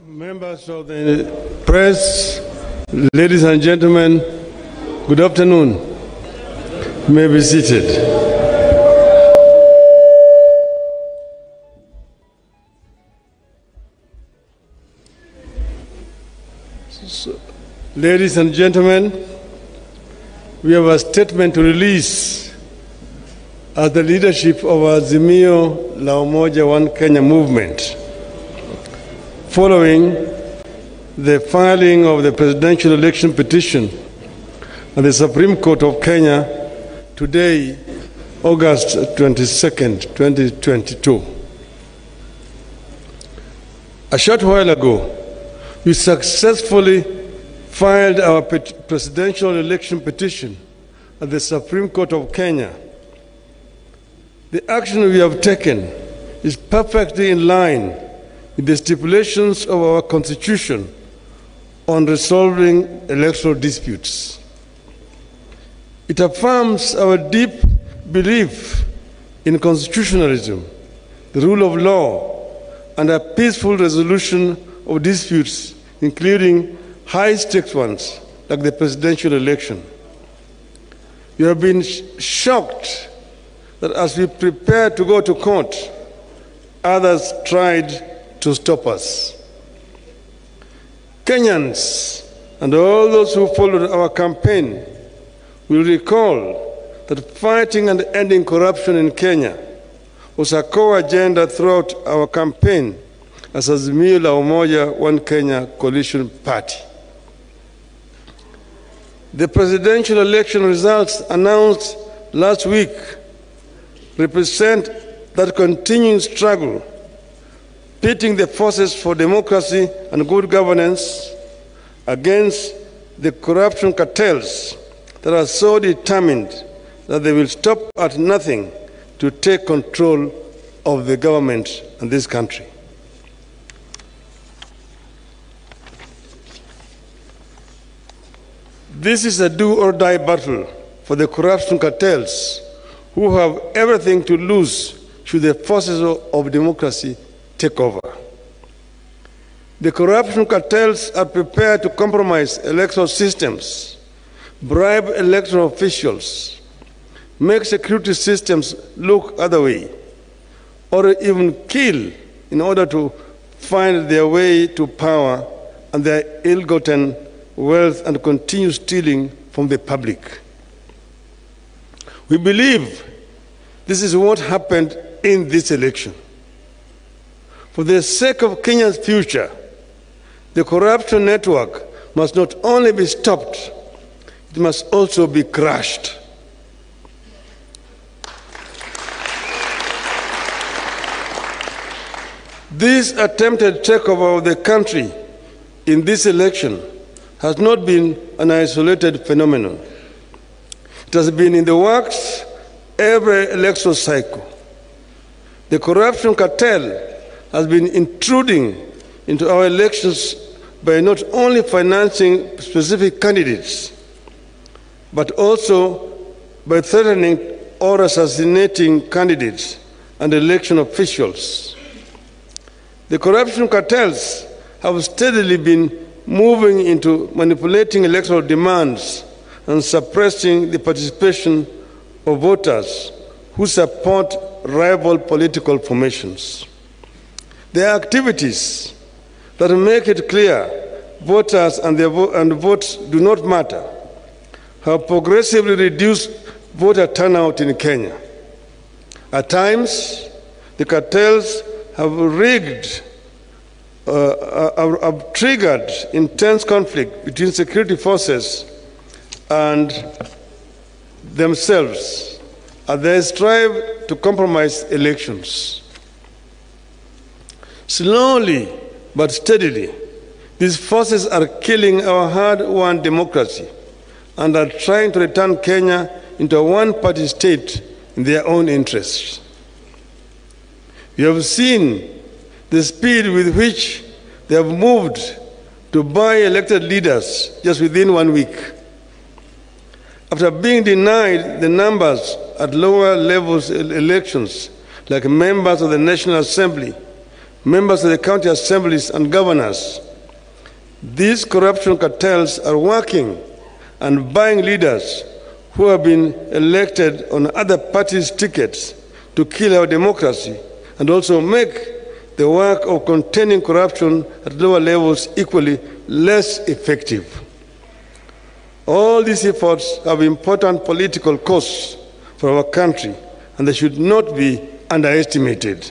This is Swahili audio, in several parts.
Members of the press, ladies and gentlemen, good afternoon. You may be seated. Ladies and gentlemen, we have a statement to release as the leadership of Azimio la Umoja One Kenya movement, following the filing of the presidential election petition at the Supreme Court of Kenya today, August 22nd, 2022. A short while ago, we successfully filed our presidential election petition at the Supreme Court of Kenya. The action we have taken is perfectly in line with the stipulations of our Constitution on resolving electoral disputes. It affirms our deep belief in constitutionalism, the rule of law, and a peaceful resolution of disputes, including high-stakes ones like the presidential election. We have been shocked that as we prepare to go to court, others tried to stop us. Kenyans and all those who followed our campaign will recall that fighting and ending corruption in Kenya was a core agenda throughout our campaign as Azimio la Umoja One Kenya coalition party. The presidential election results announced last week represent that continuing struggle, pitting the forces for democracy and good governance against the corruption cartels that are so determined that they will stop at nothing to take control of the government in this country. This is a do-or-die battle for the corruption cartels who have everything to lose should the forces of democracy take over. The corruption cartels are prepared to compromise electoral systems, bribe electoral officials, make security systems look other way, or even kill in order to find their way to power and their ill-gotten wealth and continue stealing from the public. We believe this is what happened in this election. For the sake of Kenya's future, the corruption network must not only be stopped, it must also be crushed. This attempted takeover of the country in this election has not been an isolated phenomenon. It has been in the works every electoral cycle. The corruption cartel has been intruding into our elections by not only financing specific candidates, but also by threatening or assassinating candidates and election officials. The corruption cartels have steadily been moving into manipulating electoral demands and suppressing the participation of voters who support rival political formations. Their activities that make it clear voters and votes do not matter have progressively reduced voter turnout in Kenya. At times, the cartels have triggered intense conflict between security forces and themselves as they strive to compromise elections. Slowly but steadily, these forces are killing our hard-won democracy and are trying to return Kenya into a one-party state in their own interests. You have seen the speed with which they have moved to buy elected leaders just within 1 week. After being denied the numbers at lower levels elections, like members of the National Assembly, members of the county assemblies and governors. These corruption cartels are working and buying leaders who have been elected on other parties' tickets to kill our democracy and also make the work of containing corruption at lower levels equally less effective. All these efforts have important political costs for our country, and they should not be underestimated.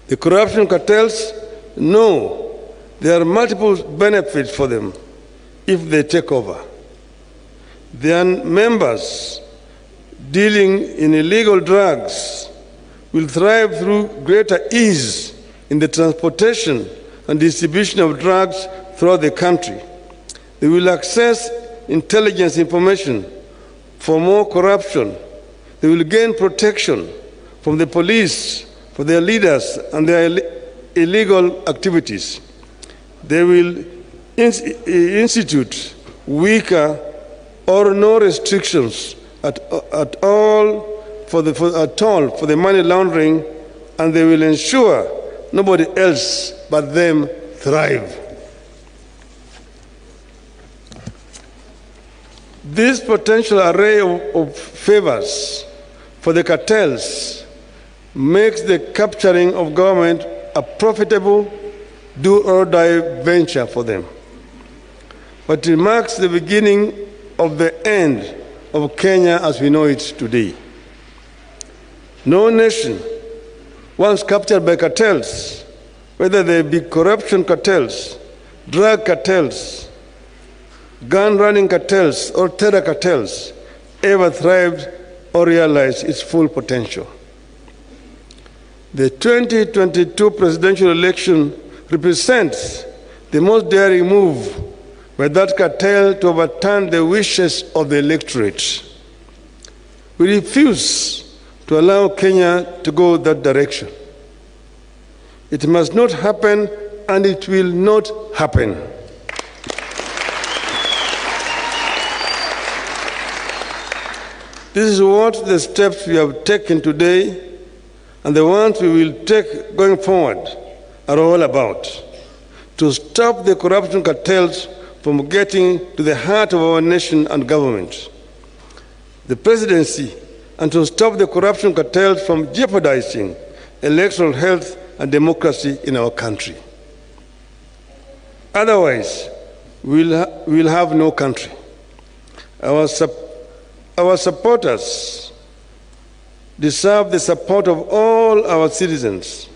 The corruption cartels know there are multiple benefits for them if they take over. Their members dealing in illegal drugs will thrive through greater ease in the transportation and distribution of drugs throughout the country. They will access intelligence information for more corruption. They will gain protection from the police for their leaders and their illegal activities. They will institute weaker or no restrictions at all for the money laundering, and they will ensure nobody else but them thrive. This potential array of favors for the cartels makes the capturing of government a profitable do-or-die venture for them. But it marks the beginning of the end of Kenya as we know it today. No nation, once captured by cartels, whether they be corruption cartels, drug cartels, gun-running cartels, or terror cartels, ever thrived or realized its full potential. The 2022 presidential election represents the most daring move by that cartel to overturn the wishes of the electorate. We refuse to allow Kenya to go that direction. It must not happen, and it will not happen. This is what the steps we have taken today and the ones we will take going forward are all about. To stop the corruption cartels from getting to the heart of our nation and government, the presidency, and to stop the corruption cartels from jeopardizing electoral health and democracy in our country. Otherwise, we'll have no country. Our supporters deserve the support of all our citizens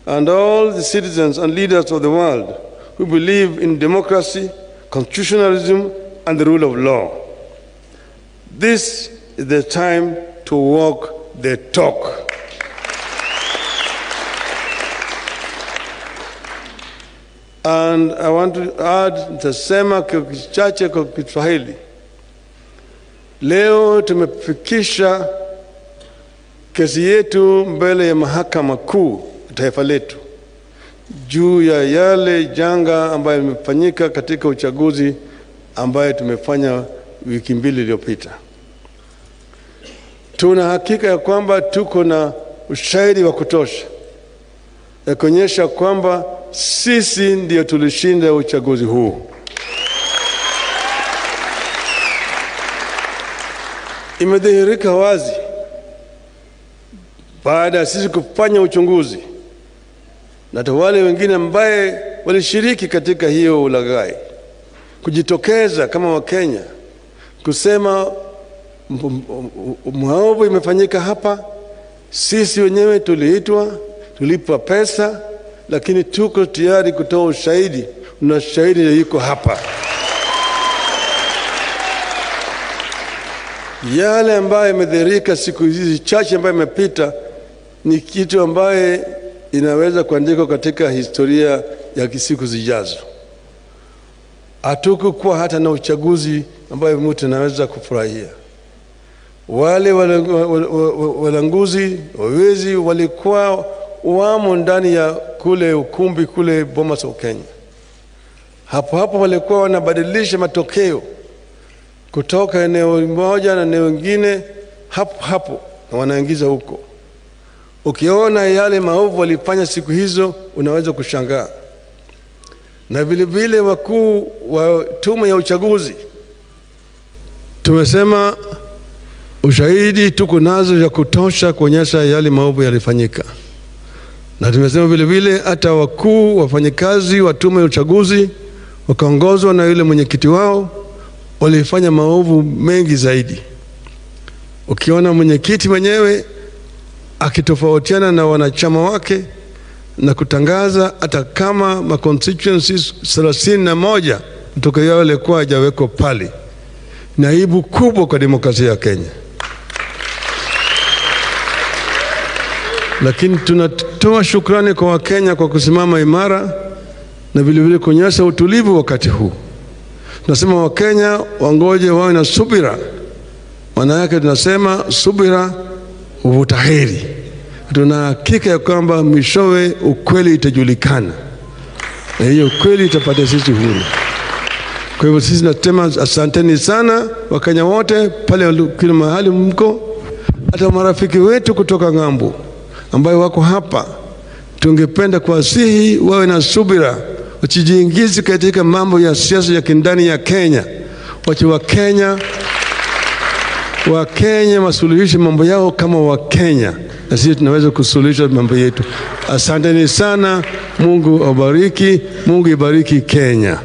and all the citizens and leaders of the world who believe in democracy, constitutionalism, and the rule of law. This is the time to walk the talk. And I want to add, nitasema kichache kwa Kiswahili. Leo tumefikisha kesi yetu mbele ya mahakama kuu taifa letu juu ya yale janga ambayo imefanyika katika uchaguzi ambayo tumefanya wiki mbili iliyopita. Tuna hakika ya kwamba tuko na ushahidi wa kutosha ya kuonyesha kwamba sisi ndio tulishinda uchaguzi huu. Imedhihirika wazi baada ya sisi kufanya uchunguzi na wale wengine ambaye walishiriki katika hiyo ulaghai kujitokeza kama Wakenya kusema maovu imefanyika hapa, sisi wenyewe tuliitwa, tulipwa pesa, lakini tuko tayari kutoa ushahidi, na shahidi yuko hapa. Yale ambayo imedhihirika siku hizi chache ambayo imepita ni kitu ambaye inaweza kuandikwa katika historia ya siku zijazo. Hatukuwa hata na uchaguzi ambayo mtu anaweza kufurahia. Wale walanguzi, wawezi walikuwa wamo ndani ya kule ukumbi kule Bomas of Kenya. Hapo walikuwa wanabadilisha matokeo kutoka eneo moja na eneo lingine hapo na wanaingiza huko. Ukiona yale maovu walifanya siku hizo unaweza kushangaa. Na vile vile wakuu wa tume ya uchaguzi tumesema ushahidi tuko nazo ya kutosha kuonyesha yale maovu yalifanyika. Na tumesema vile vile hata wakuu wafanyikazi wa tume ya uchaguzi wakaongozwa na yule mwenyekiti wao walifanya maovu mengi zaidi. Ukiona mwenyekiti mwenyewe akitofautiana na wanachama wake na kutangaza hata kama ma constituencies 31 kutoka yao yalikuwa hajawekwa pale, ni aibu kubwa kwa demokrasia ya Kenya. Lakini tunatoa shukrani kwa Wakenya kwa kusimama imara na vile vile kuonyesha utulivu wakati huu. Tunasema Wakenya wangoje wawe na subira. Maana yake tunasema subira huvuta heri. Tuna hakika ya kwamba mwishowe ukweli itajulikana. Na hiyo ukweli itapata sisi huru. Kwa hivyo sisi tunasema asanteni sana Wakenya wote pale kila mahali mko. Hata marafiki wetu kutoka ng'ambo ambayo wako hapa, tungependa kuwasihi wawe na subira, usijiingize katika mambo ya siasa ya kindani ya Kenya. Wacha Wakenya wasuluhishe mambo yao kama Wakenya, na sisi tunaweza kusuluhisha mambo yetu. Asanteni sana. Mungu awabariki. Mungu ibariki Kenya.